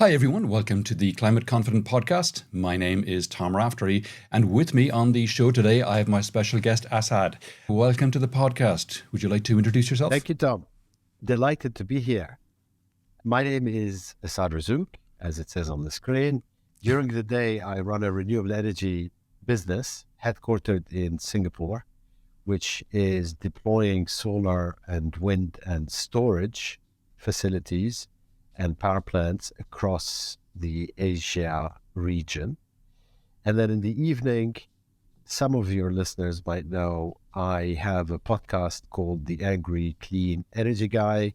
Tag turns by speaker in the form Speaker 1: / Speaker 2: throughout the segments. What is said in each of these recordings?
Speaker 1: Hi, everyone. Welcome to the Climate Confident Podcast. My name is Tom Raftery, and with me on the show today, I have my special guest, Assaad. Welcome to the podcast. Would you like to introduce yourself?
Speaker 2: Thank you, Tom. Delighted to be here. My name is Assaad Razzouk, as it says on the screen. During the day, I run a renewable energy business headquartered in Singapore, which is deploying solar and wind and storage facilities and power plants across the Asia region. And then in the evening, some of your listeners might know I have a podcast called The Angry Clean Energy Guy,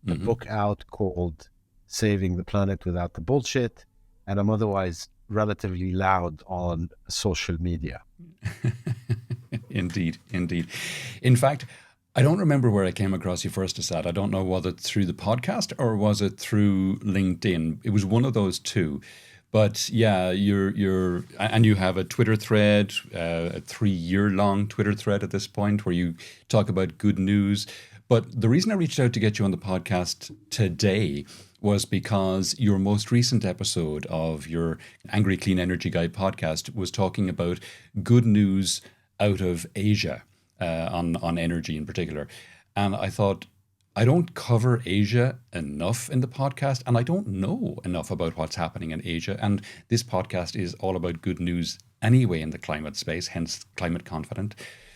Speaker 2: a book out called Saving the Planet Without the Bullshit, and I'm otherwise relatively loud on social media.
Speaker 1: Indeed. In fact, I don't remember where I came across you first, Assaad. I don't know, was it through the podcast or was it through LinkedIn? It was one of those two. But yeah, and you have a Twitter thread, a 3-year-long Twitter thread at this point where you talk about good news. But the reason I reached out to get you on the podcast today was because your most recent episode of your Angry Clean Energy Guy podcast was talking about good news out of Asia on energy in particular. And I thought, I don't cover Asia enough in the podcast, and I don't know enough about what's happening in Asia. And this podcast is all about good news anyway in the climate space, hence Climate Confident.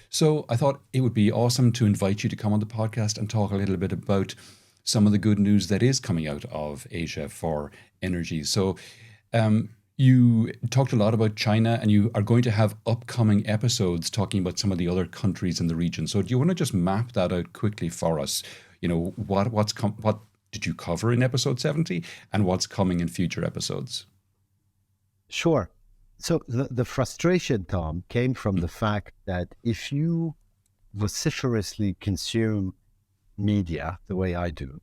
Speaker 1: So I thought it would be awesome to invite you to come on the podcast and talk a little bit about some of the good news that is coming out of Asia for energy. So you talked a lot about China, and you are going to have upcoming episodes talking about some of the other countries in the region. So do you want to just map that out quickly for us? You know, what did you cover in episode 70 and what's coming in future episodes?
Speaker 2: Sure. So the frustration, Tom, came from the fact that if you vociferously consume media the way I do,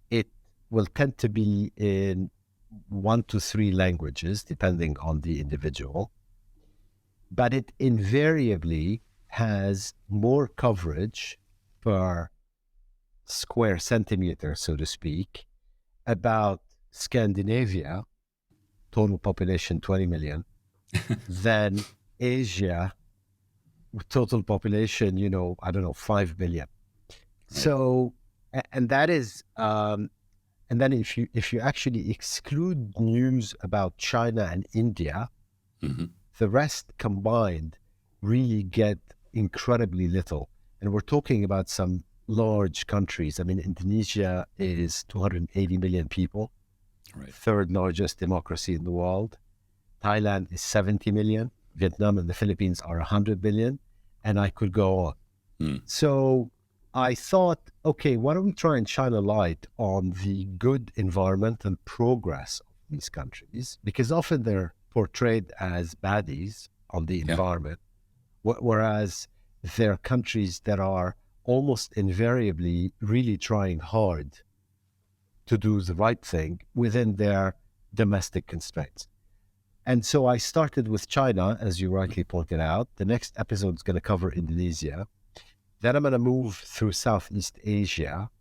Speaker 2: it will tend to be in 1 to 3 languages, depending on the individual, but it invariably has more coverage per square centimeter, so to speak, about Scandinavia, total population 20 million, than Asia, total population, 5 million. Right. So, and that is, and then if you actually exclude news about China and India, the rest combined really get incredibly little. And we're talking about some large countries. I mean, Indonesia is 280 million people, right. Third largest democracy in the world. Thailand is 70 million. Vietnam and the Philippines are 100 million. And I could go on. So I thought, okay, why don't we try and shine a light on the good environmental progress of these countries? Because often they're portrayed as baddies on the environment, whereas they're countries that are almost invariably really trying hard to do the right thing within their domestic constraints. And so I started with China, as you rightly pointed out. The next episode is going to cover Indonesia. Then I'm going to move through Southeast Asia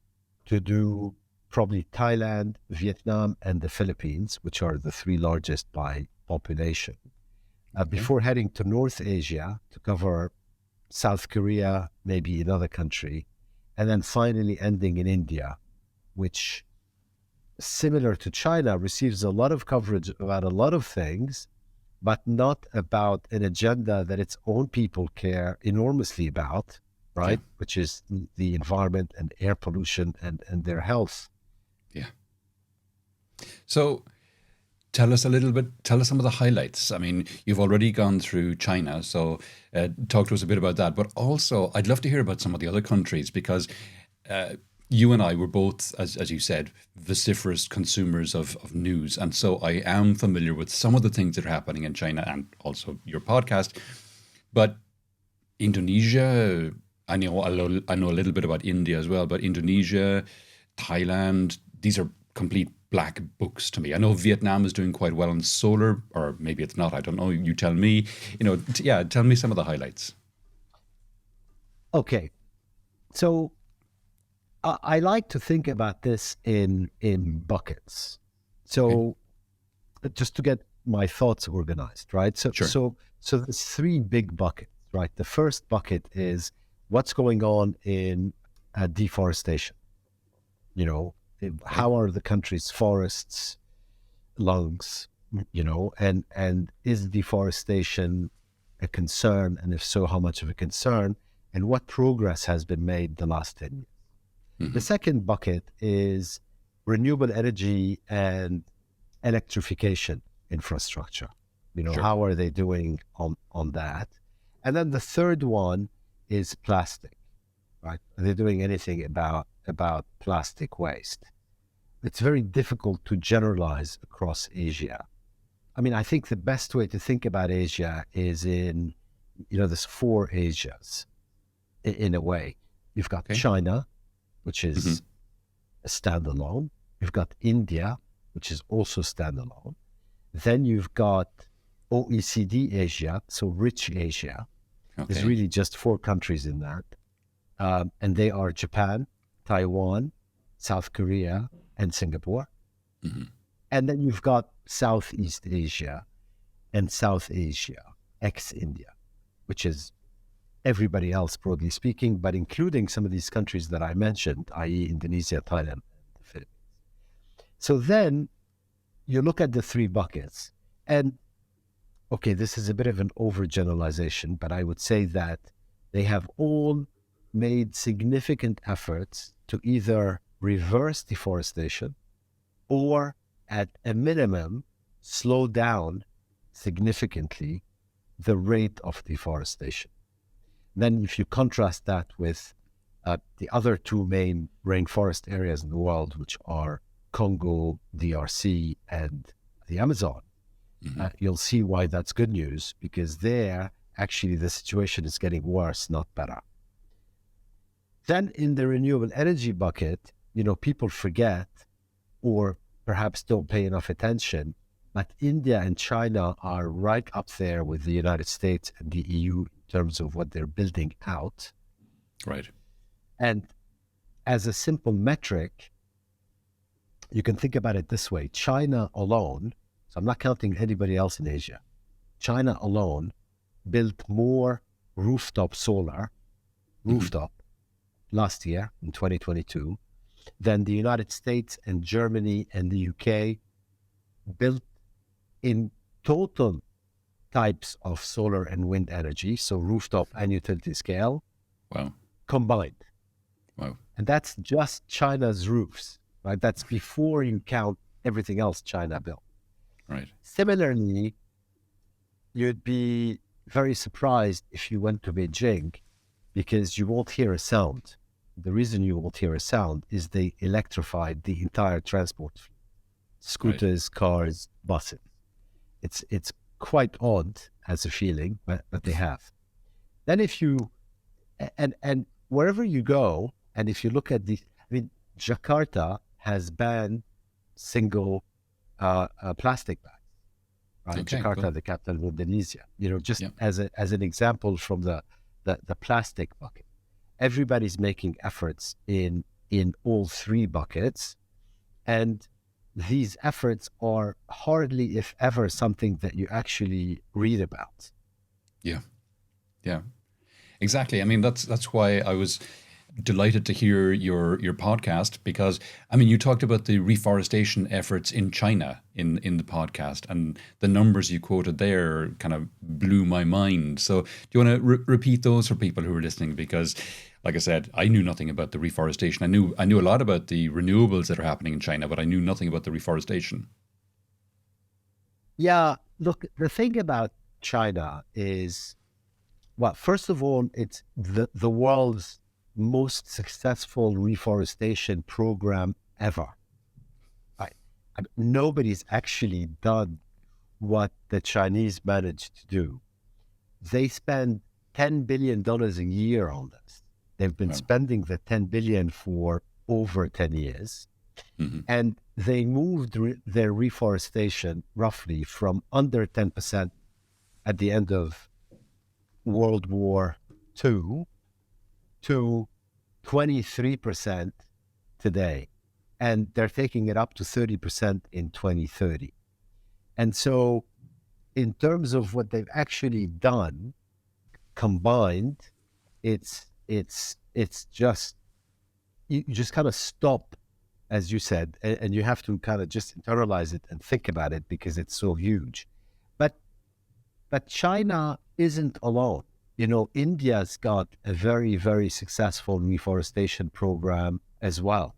Speaker 2: to do probably Thailand, Vietnam, and the Philippines, which are the 3 largest by population. Before heading to North Asia to cover South Korea, maybe another country, and then finally ending in India, which, similar to China, receives a lot of coverage about a lot of things, but not about an agenda that its own people care enormously about, right? Yeah. Which is the environment and air pollution and their health.
Speaker 1: Yeah. So tell us some of the highlights. I mean, you've already gone through China, so talk to us a bit about that. But also, I'd love to hear about some of the other countries, because you and I were both, as you said, vociferous consumers of news. And so I am familiar with some of the things that are happening in China and also your podcast. But Indonesia, I know a little bit about India as well, but Indonesia, Thailand, these are complete black books to me. I know Vietnam is doing quite well on solar, or maybe it's not. I don't know. You tell me. Tell me some of the highlights.
Speaker 2: Okay. So I like to think about this in buckets. So
Speaker 1: Okay.
Speaker 2: just to get my thoughts organized, right? So,
Speaker 1: Sure.
Speaker 2: there's three big buckets, right? The first bucket is what's going on in deforestation. You know,
Speaker 1: Okay.
Speaker 2: how are the country's forests, lungs, and is deforestation a concern? And if so, how much of a concern? And what progress has been made the last 10 years? The
Speaker 1: Hmm.
Speaker 2: second bucket is renewable energy and electrification infrastructure.
Speaker 1: Sure.
Speaker 2: How are they doing on that? And then the third one is plastic, right? Are they doing anything about plastic waste? It's very difficult to generalize across Asia. I mean, I think the best way to think about Asia is in, there's four Asias in a way. You've got
Speaker 1: Okay.
Speaker 2: China, which
Speaker 1: Hmm.
Speaker 2: is a standalone. You've got India, which is also standalone. Then you've got OECD Asia, so rich Asia. There's
Speaker 1: Okay.
Speaker 2: really just four countries in that. And they are Japan, Taiwan, South Korea, and Singapore.
Speaker 1: Hmm.
Speaker 2: And then you've got Southeast Asia and South Asia, ex India, which is everybody else, broadly speaking, but including some of these countries that I mentioned, i.e., Indonesia, Thailand, and the Philippines. So then you look at the three buckets, and okay, this is a bit of an overgeneralization, but I would say that they have all made significant efforts to either reverse deforestation or, at a minimum, slow down significantly the rate of deforestation. Then, if you contrast that with the other two main rainforest areas in the world, which are Congo, DRC, and the Amazon,
Speaker 1: Hmm.
Speaker 2: you'll see why that's good news, because there, actually, the situation is getting worse, not better. Then in the renewable energy bucket, people forget or perhaps don't pay enough attention, but India and China are right up there with the United States and the EU in terms of what they're building out.
Speaker 1: Right.
Speaker 2: And as a simple metric, you can think about it this way: China alone, so I'm not counting anybody else in Asia, China alone built more rooftop solar,
Speaker 1: Hmm.
Speaker 2: rooftop, last year in 2022 than the United States and Germany and the UK built in total types of solar and wind energy, so rooftop and utility scale
Speaker 1: Wow.
Speaker 2: combined.
Speaker 1: Wow.
Speaker 2: And that's just China's roofs, right? That's before you count everything else China built.
Speaker 1: Right.
Speaker 2: Similarly, you'd be very surprised if you went to Beijing because you won't hear a sound. The reason you won't hear a sound is they electrified the entire transport fleet:
Speaker 1: Right.
Speaker 2: scooters, cars, buses. It's quite odd as a feeling, but they have. Then if you and wherever you go, and if you look at the, I mean, Jakarta has banned single plastic bags, right?
Speaker 1: Okay. Cool.
Speaker 2: Jakarta, the capital of Indonesia. Just
Speaker 1: Yeah.
Speaker 2: as an example from the plastic bucket. Everybody's making efforts in all three buckets, and these efforts are hardly, if ever, something that you actually read about.
Speaker 1: Yeah. Yeah. Exactly. I mean, that's why I was delighted to hear your podcast because I mean, you talked about the reforestation efforts in China in the podcast, and the numbers you quoted there kind of blew my mind. So, do you want to repeat those for people who are listening? Because, like I said, I knew nothing about the reforestation. I knew a lot about the renewables that are happening in China, but I knew nothing about the reforestation.
Speaker 2: Yeah, look, the thing about China is, well, first of all, it's the world's most successful reforestation program ever. Right? Nobody's actually done what the Chinese managed to do. They spend $10 billion a year on this. They've been
Speaker 1: Wow.
Speaker 2: spending the 10 billion for over 10 years,
Speaker 1: Hmm.
Speaker 2: and they moved their reforestation roughly from under 10% at the end of World War II to 23% today. and they're taking it up to 30% in 2030. And so in terms of what they've actually done combined, it's just, you just kind of stop, as you said, and you have to kind of just internalize it and think about it because it's so huge. But China isn't alone. You know, India's got a very, very successful reforestation program as well.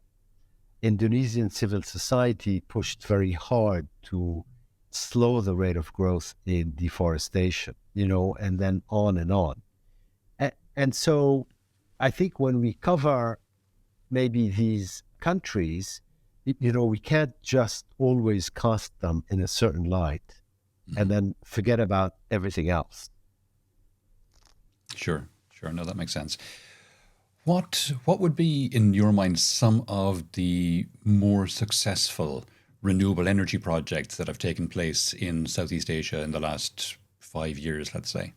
Speaker 2: Indonesian civil society pushed very hard to slow the rate of growth in deforestation, you know, and then on and on. And so I think when we cover maybe these countries, you know, we can't just always cast them in a certain light and then forget about everything else.
Speaker 1: Sure. No, that makes sense. What would be, in your mind, some of the more successful renewable energy projects that have taken place in Southeast Asia in the last 5 years, let's say?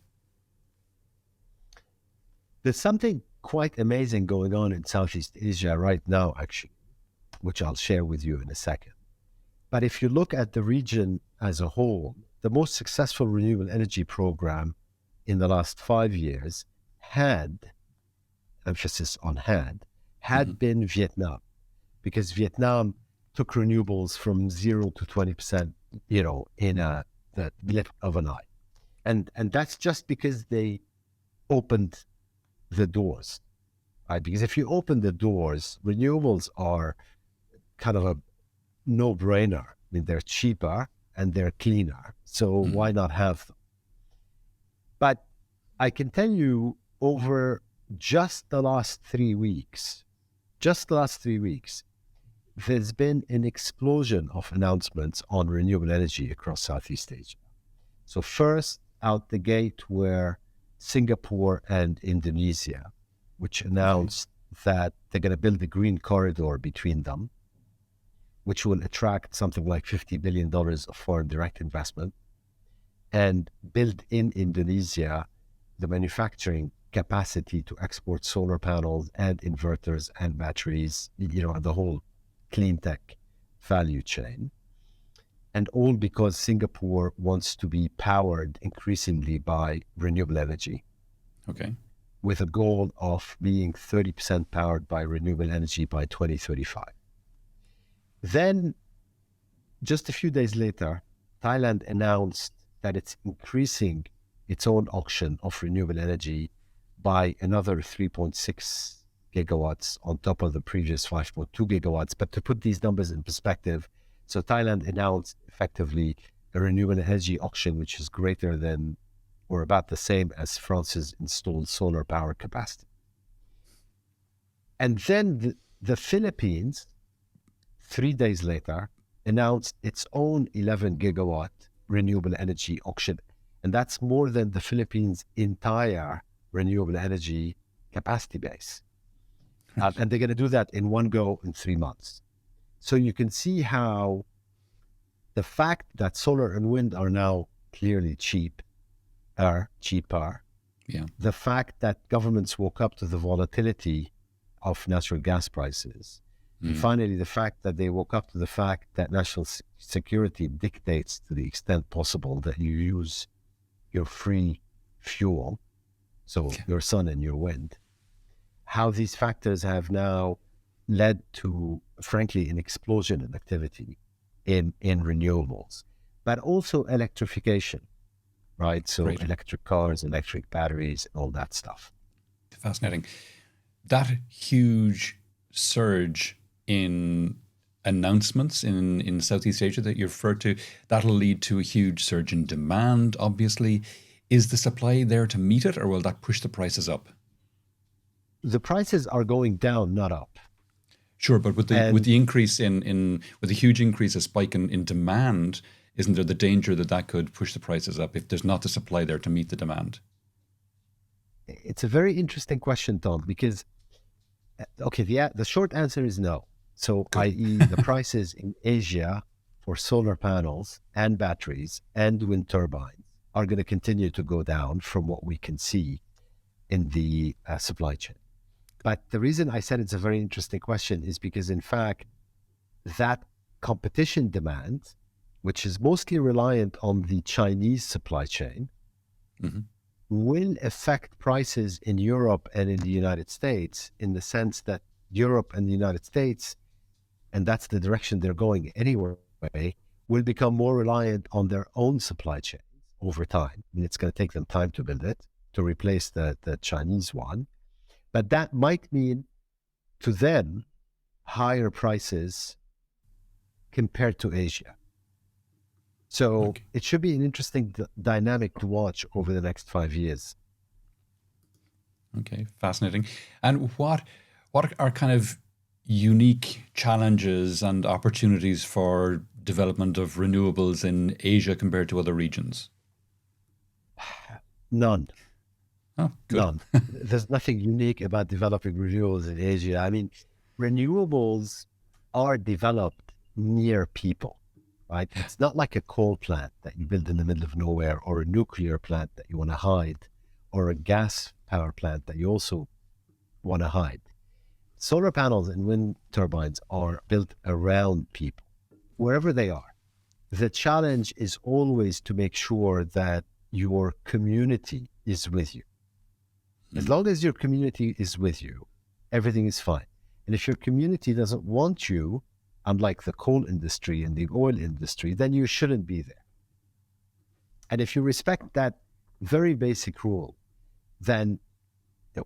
Speaker 2: There's something quite amazing going on in Southeast Asia right now, actually, which I'll share with you in a second. But if you look at the region as a whole, the most successful renewable energy program in the last 5 years had, emphasis on had been Vietnam, because Vietnam took renewables from 0 to 20%, you know, in the blip of an eye. And that's just because they opened the doors, right? Because if you open the doors, renewables are kind of a no-brainer. I mean, they're cheaper and they're cleaner. So why not have them? But I can tell you, over just the last 3 weeks, there's been an explosion of announcements on renewable energy across Southeast Asia. So first out the gate were Singapore and Indonesia, which announced that they're going to build a green corridor between them, which will attract something like $50 billion of foreign direct investment, and build in Indonesia the manufacturing capacity to export solar panels and inverters and batteries, you know, the whole clean tech value chain. And all because Singapore wants to be powered increasingly by renewable energy.
Speaker 1: Okay.
Speaker 2: With a goal of being 30% powered by renewable energy by 2035. Then, just a few days later, Thailand announced that it's increasing its own auction of renewable energy by another 3.6 gigawatts on top of the previous 5.2 gigawatts. But to put these numbers in perspective, so Thailand announced effectively a renewable energy auction which is greater than or about the same as France's installed solar power capacity. And then the Philippines, 3 days later, announced its own 11 gigawatt renewable energy auction. And that's more than the Philippines' entire renewable energy capacity base. And they're going to do that in one go in 3 months. So you can see how the fact that solar and wind are now clearly cheaper, the fact that governments woke up to the volatility of natural gas prices, and finally the fact that they woke up to the fact that national security dictates to the extent possible that you use your free fuel, so your sun and your wind, how these factors have now led to, frankly, an explosion in activity in renewables, but also electrification, right? So electric cars, electric batteries, all that stuff.
Speaker 1: Fascinating. That huge surge in announcements in Southeast Asia that you referred to, that'll lead to a huge surge in demand, obviously. Is the supply there to meet it, or will that push the prices up?
Speaker 2: The prices are going down, not up.
Speaker 1: Sure, but with the increase with the huge increase, a spike in demand, isn't there the danger that could push the prices up if there's not the supply there to meet the demand?
Speaker 2: It's a very interesting question, Tom, because, the short answer is no. So, i.e., the prices in Asia for solar panels and batteries and wind turbines are going to continue to go down from what we can see in the supply chain. But the reason I said it's a very interesting question is because, in fact, that competition demand, which is mostly reliant on the Chinese supply chain,
Speaker 1: Hmm.
Speaker 2: will affect prices in Europe and in the United States, in the sense that Europe and the United States, and that's the direction they're going anyway, will become more reliant on their own supply chains over time. I mean, it's going to take them time to build it, to replace the Chinese one. But that might mean to them higher prices compared to Asia. So
Speaker 1: Okay.
Speaker 2: it should be an interesting dynamic to watch over the next 5 years.
Speaker 1: Okay, fascinating. And what are kind of unique challenges and opportunities for development of renewables in Asia compared to other regions?
Speaker 2: None.
Speaker 1: Oh, good.
Speaker 2: None. There's nothing unique about developing renewables in Asia. I mean, renewables are developed near people, right? It's not like a coal plant that you build in the middle of nowhere, or a nuclear plant that you want to hide, or a gas power plant that you also want to hide. Solar panels and wind turbines are built around people, wherever they are. The challenge is always to make sure that your community is with you. As
Speaker 1: Mm,
Speaker 2: long as your community is with you, everything is fine. And if your community doesn't want you, unlike the coal industry and the oil industry, then you shouldn't be there. And if you respect that very basic rule, then,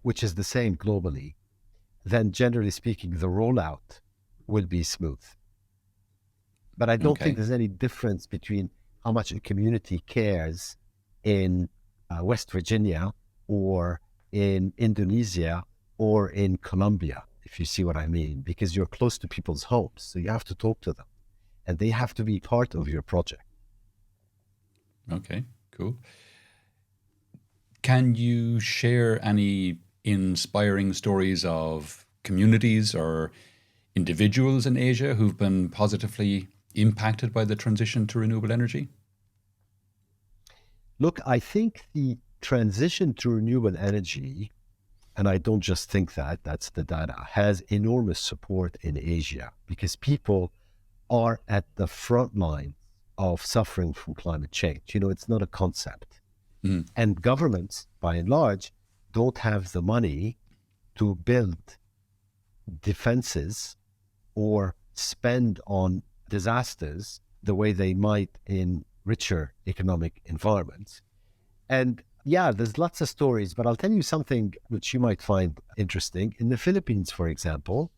Speaker 2: which is the same globally, then generally speaking, the rollout will be smooth. But I don't think
Speaker 1: okay,
Speaker 2: there's any difference between how much a community cares in West Virginia, or in Indonesia, or in Colombia, if you see what I mean, because you're close to people's homes. So you have to talk to them and they have to be part of your project.
Speaker 1: okay, cool. Can you share any inspiring stories of communities or individuals in Asia who've been positively impacted by the transition to renewable energy?
Speaker 2: Look, I think the transition to renewable energy, and I don't just think that, that's the data, has enormous support in Asia, because people are at the front line of suffering from climate change. You know, it's not a concept.
Speaker 1: Mm,
Speaker 2: And governments, by and large, don't have the money to build defenses or spend on disasters the way they might in richer economic environments. And yeah, there's lots of stories, but I'll tell you something which you might find interesting. In the Philippines, for example,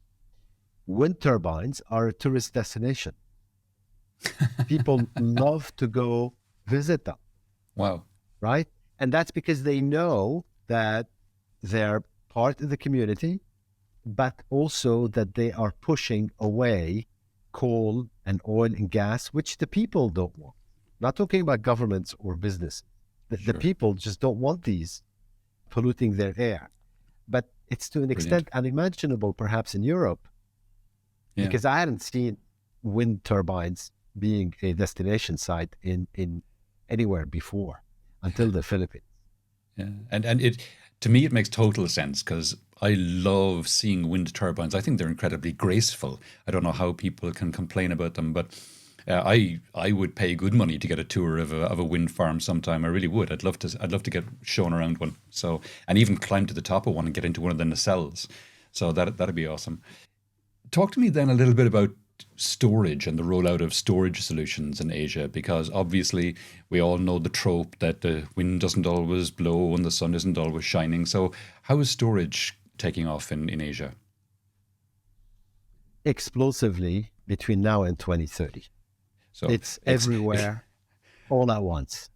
Speaker 2: wind turbines are a tourist destination. People love to go visit them,
Speaker 1: wow.
Speaker 2: right? And that's because they know that they're part of the community, but also that they are pushing away coal and oil and gas, which the people don't want. Not talking about governments or business. The
Speaker 1: Sure.
Speaker 2: people just don't want these polluting their air. But it's to an
Speaker 1: Brilliant.
Speaker 2: extent unimaginable, perhaps in Europe,
Speaker 1: Yeah.
Speaker 2: because I hadn't seen wind turbines being a destination site in anywhere before until the Philippines.
Speaker 1: Yeah. And it to me it makes total sense because I love seeing wind turbines. I think they're incredibly graceful. I don't know how people can complain about them, but I would pay good money to get a tour of a wind farm sometime. I really would. I'd love to get shown around one. So and even climb to the top of one and get into one of the nacelles. So that'd be awesome. Talk to me then a little bit about storage and the rollout of storage solutions in Asia, because obviously we all know the trope that the wind doesn't always blow and the sun isn't always shining. So, how is storage taking off in Asia?
Speaker 2: Explosively between now and 2030.
Speaker 1: So,
Speaker 2: It's
Speaker 1: it's.
Speaker 2: everywhere all at once.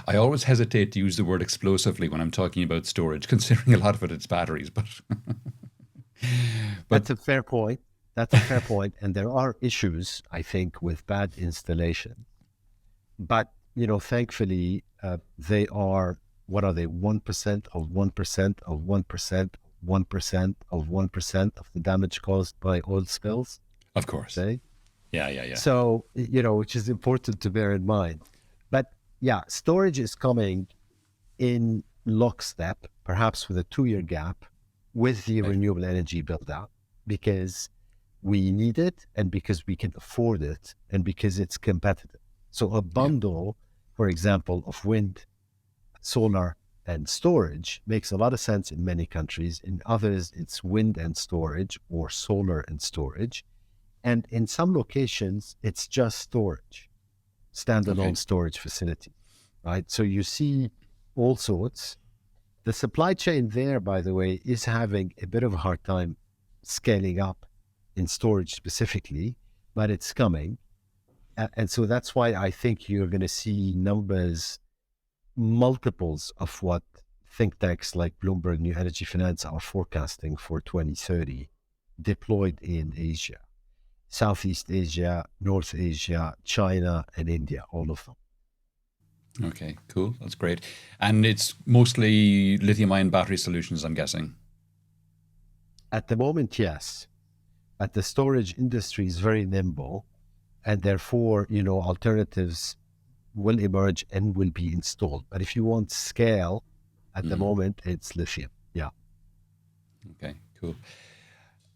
Speaker 1: I always hesitate to use the word explosively when I'm talking about storage, considering a lot of it's batteries. But, but
Speaker 2: That's a fair point. That's a fair point. And there are issues, I think, with bad installation. But, you know, thankfully, they are, what are they, 1% of 1% of 1%, 1% of 1% of the damage caused by oil spills,
Speaker 1: of course,
Speaker 2: say.
Speaker 1: yeah, yeah, yeah.
Speaker 2: So, you know, which is important to bear in mind. But yeah, storage is coming in lockstep, perhaps with a 2-year gap with the
Speaker 1: Right.
Speaker 2: renewable energy build out, because we need it and because we can afford it and because it's competitive. So a
Speaker 1: Yeah.
Speaker 2: bundle, for example, of wind, solar, and storage makes a lot of sense in many countries. In others, it's wind and storage or solar and storage. And in some locations, it's just storage,
Speaker 1: Okay.
Speaker 2: standalone storage facility, right? So you see all sorts. The supply chain there, by the way, is having a bit of a hard time scaling up in storage specifically, but it's coming. And so that's why I think you're going to see numbers, multiples of what think tanks like Bloomberg New Energy Finance are forecasting for 2030 deployed in Asia, Southeast Asia, North Asia, China, and India, all of them.
Speaker 1: Okay, cool. That's great. And it's mostly lithium ion battery solutions, I'm guessing.
Speaker 2: At the moment, yes. But the storage industry is very nimble, and therefore, alternatives will emerge and will be installed. But if you want scale, at the moment, it's lithium. Yeah.
Speaker 1: Okay, cool.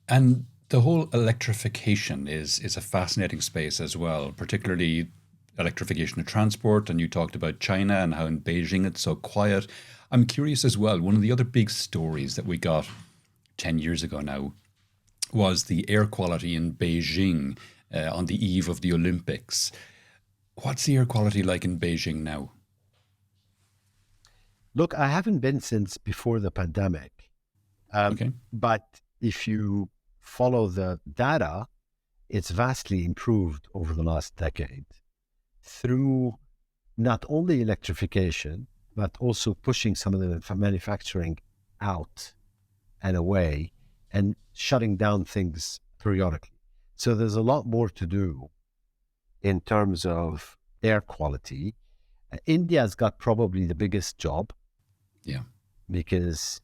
Speaker 1: And the whole electrification is a fascinating space as well, particularly electrification of transport. And you talked about China and how in Beijing it's so quiet. I'm curious as well. One of the other big stories that we got 10 years ago now was the air quality in Beijing on the eve of the Olympics. What's the air quality like in Beijing now?
Speaker 2: Look, I haven't been since before the pandemic.
Speaker 1: Okay.
Speaker 2: But if you follow the data, it's vastly improved over the last decade through not only electrification, but also pushing some of the manufacturing out and away and shutting down things periodically. So there's a lot more to do in terms of air quality. India's got probably the biggest job
Speaker 1: Yeah.
Speaker 2: because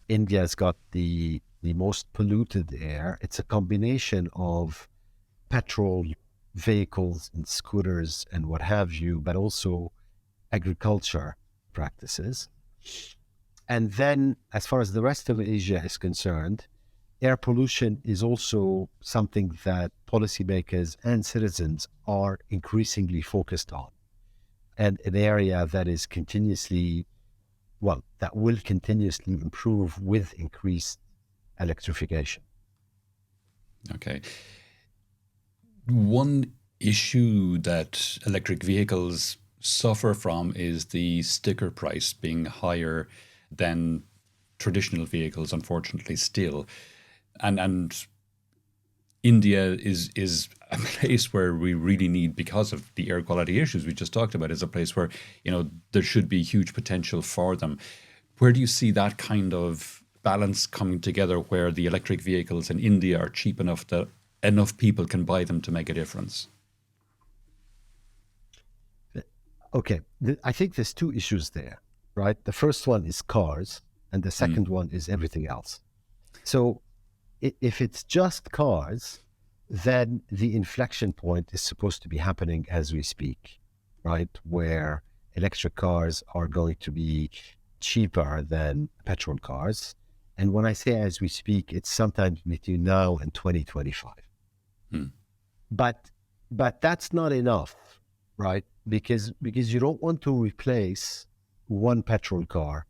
Speaker 2: India's got the most polluted air. It's a combination of petrol vehicles and scooters and what have you, but also agriculture practices. And then, as far as the rest of Asia is concerned, air pollution is also something that policymakers and citizens are increasingly focused on, and an area that is continuously, well, that will continuously improve with increased electrification.
Speaker 1: Okay. One issue that electric vehicles suffer from is the sticker price being higher than traditional vehicles, unfortunately, still. And India is a place where we really need, because of the air quality issues we just talked about, is a place where, there should be huge potential for them. Where do you see that kind of balance coming together where the electric vehicles in India are cheap enough that enough people can buy them to make a difference?
Speaker 2: Okay, I think there's two issues there, right? The first one is cars, and the second one is everything else. So if it's just cars, then the inflection point is supposed to be happening as we speak, right? Where electric cars are going to be cheaper than petrol cars. And when I say as we speak, it's sometime between now and 2025. But that's not enough, right? Because you don't want to replace one petrol car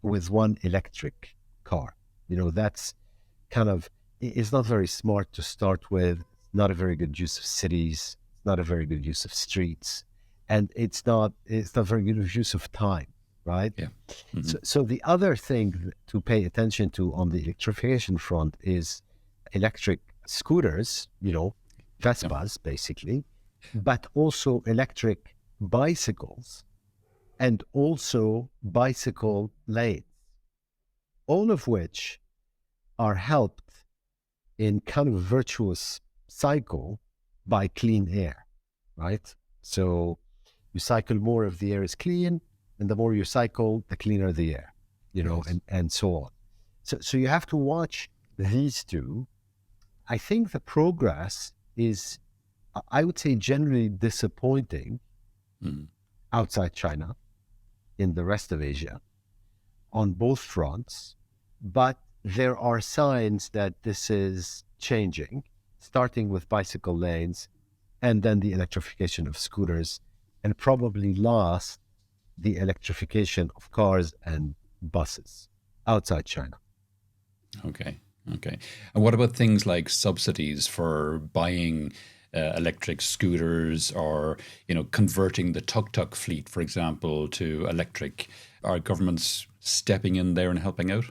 Speaker 2: with one electric car. That's kind of, it's not very smart to start with. Not a very good use of cities. It's not a very good use of streets, and it's not very good use of time, right?
Speaker 1: Yeah.
Speaker 2: So the other thing to pay attention to on the electrification front is electric scooters, Vespas basically, but also electric bicycles and also bicycle lanes, all of which are helped in kind of a virtuous cycle by clean air, right? So you cycle more if the air is clean, and the more you cycle, the cleaner the air,
Speaker 1: Yes.
Speaker 2: and so on. So you have to watch these two. I think the progress is, I would say, generally disappointing outside China, in the rest of Asia, on both fronts. But there are signs that this is changing. starting with bicycle lanes, and then the electrification of scooters, and probably last, the electrification of cars and buses outside China.
Speaker 1: Okay. Okay. And what about things like subsidies for buying electric scooters, or, converting the tuk-tuk fleet, for example, to electric? Are governments stepping in there and helping out?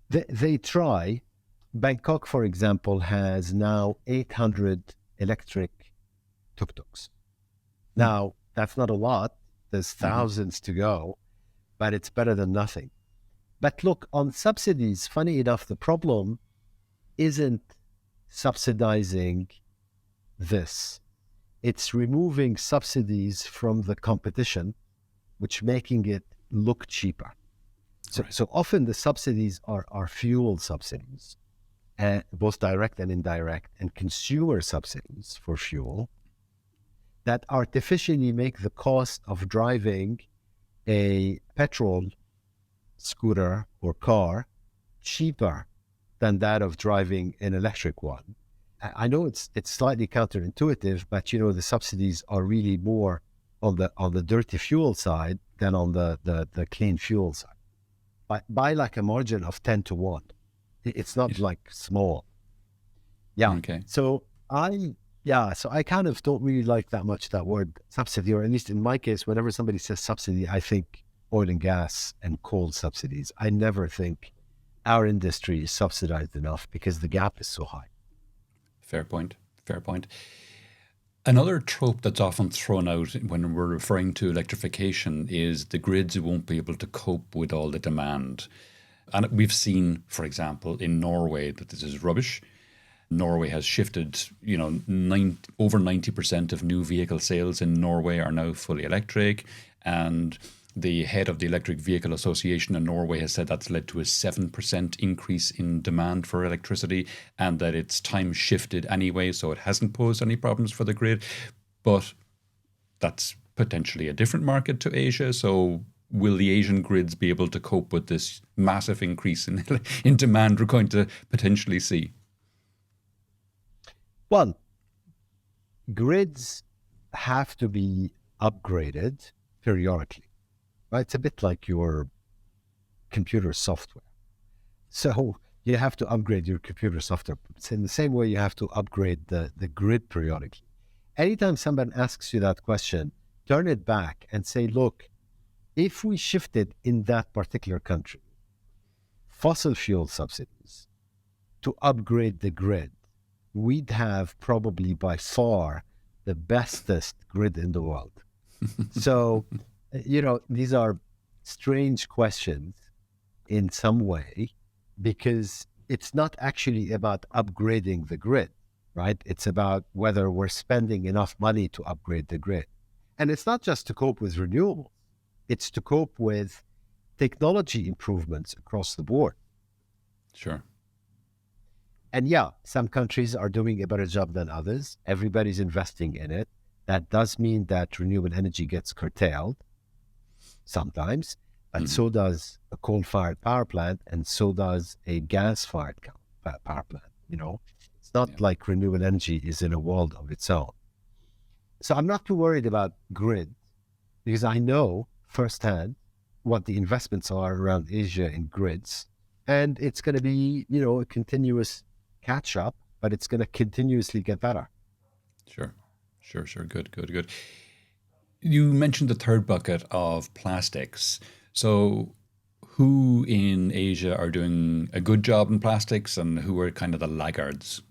Speaker 2: They try. Bangkok, for example, has now 800 electric tuk-tuks.
Speaker 1: Hmm.
Speaker 2: Now, that's not a lot. There's
Speaker 1: Hmm.
Speaker 2: thousands to go, but it's better than nothing. But look, on subsidies, funny enough, the problem isn't subsidizing this. It's removing subsidies from the competition, which making it look cheaper. So,
Speaker 1: Right.
Speaker 2: so often the subsidies are fuel subsidies, both direct and indirect, and consumer subsidies for fuel that artificially make the cost of driving a petrol scooter or car cheaper than that of driving an electric one. I know it's slightly counterintuitive, but the subsidies are really more on the dirty fuel side than on the clean fuel side. By like a margin of 10 to 1. It's not
Speaker 1: Yes.
Speaker 2: like small. Yeah.
Speaker 1: Okay.
Speaker 2: So I kind of don't really like that much that word subsidy, or at least in my case, whenever somebody says subsidy, I think oil and gas and coal subsidies. I never think our industry is subsidized enough because the gap is so high.
Speaker 1: Fair point. Fair point. Another trope that's often thrown out when we're referring to electrification is the grids won't be able to cope with all the demand. And we've seen, for example, in Norway, that this is rubbish. Norway has shifted, over 90% of new vehicle sales in Norway are now fully electric. And the head of the Electric Vehicle Association in Norway has said that's led to a 7% increase in demand for electricity, and that it's time shifted anyway, so it hasn't posed any problems for the grid. But that's potentially a different market to Asia. So will the Asian grids be able to cope with this massive increase in demand we're going to potentially see?
Speaker 2: Well, grids have to be upgraded periodically, right? It's a bit like your computer software. So you have to upgrade your computer software. It's in the same way you have to upgrade the grid periodically. Anytime someone asks you that question, turn it back and say, look, if we shifted in that particular country fossil fuel subsidies to upgrade the grid, we'd have probably by far the bestest grid in the world. So, these are strange questions in some way because it's not actually about upgrading the grid, right? It's about whether we're spending enough money to upgrade the grid. And it's not just to cope with renewables, it's to cope with technology improvements across the board.
Speaker 1: Sure.
Speaker 2: And yeah, some countries are doing a better job than others. Everybody's investing in it. That does mean that renewable energy gets curtailed sometimes, but
Speaker 1: Hmm.
Speaker 2: so does a coal-fired power plant, and so does a gas-fired power plant. It's
Speaker 1: Yeah.
Speaker 2: not like renewable energy is in a world of its own. So I'm not too worried about grid because I know firsthand what the investments are around Asia in grids, and it's going to be, a continuous catch up, but it's going to continuously get better.
Speaker 1: Sure. Sure. Sure. Good. Good. Good. You mentioned the third bucket of plastics. So, who in Asia are doing a good job in plastics, and who are kind of the laggards?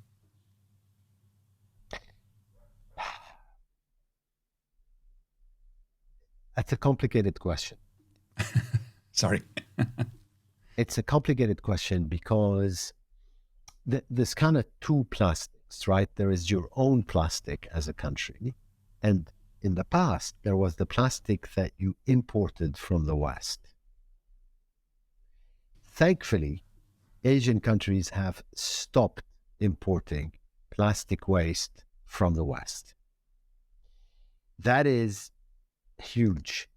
Speaker 2: That's a complicated question.
Speaker 1: Sorry.
Speaker 2: It's a complicated question because there's kind of two plastics, right? There is your own plastic as a country. And in the past, there was the plastic that you imported from the West. Thankfully, Asian countries have stopped importing plastic waste from the West. That is huge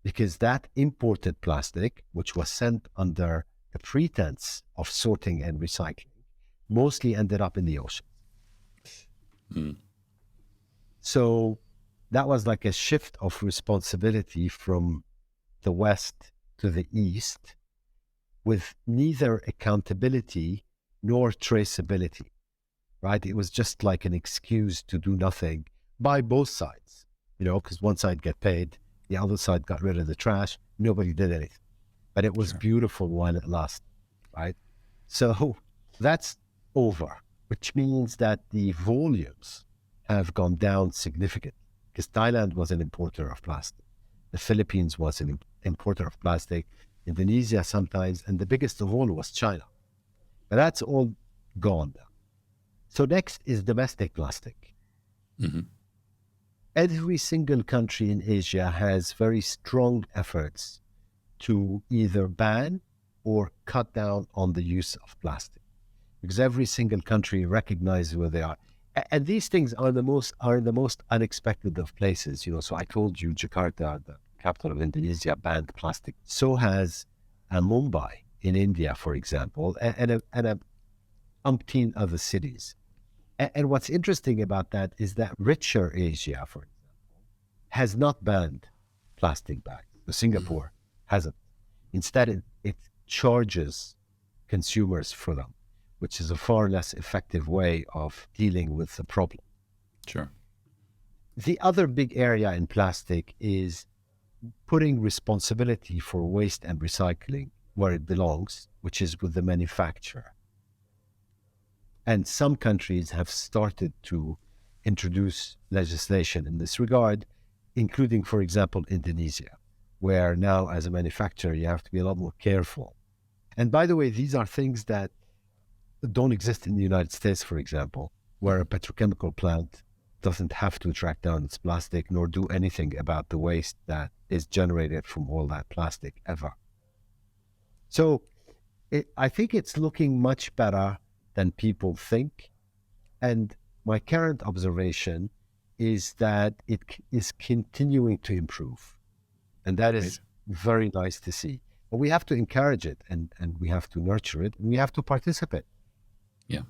Speaker 2: because that imported plastic, which was sent under the pretense of sorting and recycling, mostly ended up in the ocean.
Speaker 1: Mm.
Speaker 2: So that was like a shift of responsibility from the West to the East, with neither accountability nor traceability, right? It was just like an excuse to do nothing by both sides, because one side got paid, the other side got rid of the trash. Nobody did anything. But it was
Speaker 1: Sure.
Speaker 2: beautiful while it lasted, right? So that's over, which means that the volumes have gone down significantly, because Thailand was an importer of plastic. The Philippines was an importer of plastic. Indonesia sometimes, and the biggest of all was China. But that's all gone now. So next is domestic plastic.
Speaker 1: Mm-hmm.
Speaker 2: Every single country in Asia has very strong efforts to either ban or cut down on the use of plastic, because every single country recognizes where they are. And these things are in the most unexpected of places. So I told you Jakarta, the capital of Indonesia, banned plastic. So has Mumbai in India, for example, and a umpteen other cities. And what's interesting about that is that richer Asia, for example, has not banned plastic bags. Singapore hasn't. Instead, it charges consumers for them, which is a far less effective way of dealing with the problem.
Speaker 1: Sure.
Speaker 2: The other big area in plastic is putting responsibility for waste and recycling where it belongs, which is with the manufacturer. And some countries have started to introduce legislation in this regard, including, for example, Indonesia, where now as a manufacturer, you have to be a lot more careful. And by the way, these are things that don't exist in the United States, for example, where a petrochemical plant doesn't have to track down its plastic nor do anything about the waste that is generated from all that plastic ever. So I think it's looking much better than people think. And my current observation is that it is continuing to improve. And that is very nice to see. But we have to encourage it, and we have to nurture it, and we have to participate.
Speaker 1: Yeah.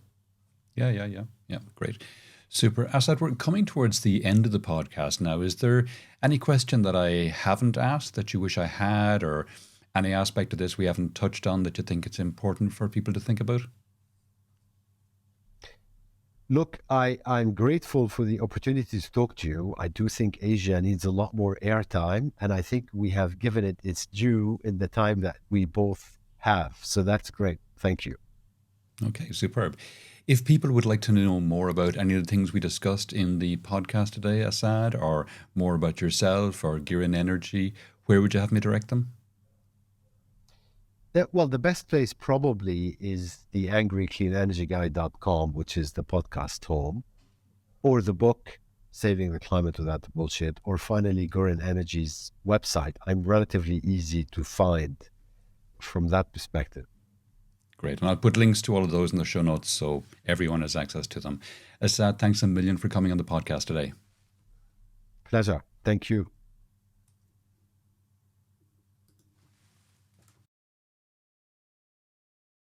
Speaker 1: Yeah. Great. Super. Assaad, we're coming towards the end of the podcast now. Is there any question that I haven't asked that you wish I had, or any aspect of this we haven't touched on that you think it's important for people to think about?
Speaker 2: Look, I'm grateful for the opportunity to talk to you. I do think Asia needs a lot more airtime, and I think we have given it its due in the time that we both have. So that's great. Thank you.
Speaker 1: Okay, superb. If people would like to know more about any of the things we discussed in the podcast today, Assaad, or more about yourself or Gurin Energy, where would you have me direct them?
Speaker 2: Well, the best place probably is the angrycleanenergyguy.com, which is the podcast home, or the book, Saving the Climate Without the Bullshit, or finally, Gurin Energy's website. I'm relatively easy to find from that perspective.
Speaker 1: Great. And I'll put links to all of those in the show notes so everyone has access to them. Assaad, thanks a million for coming on the podcast today.
Speaker 2: Pleasure. Thank you.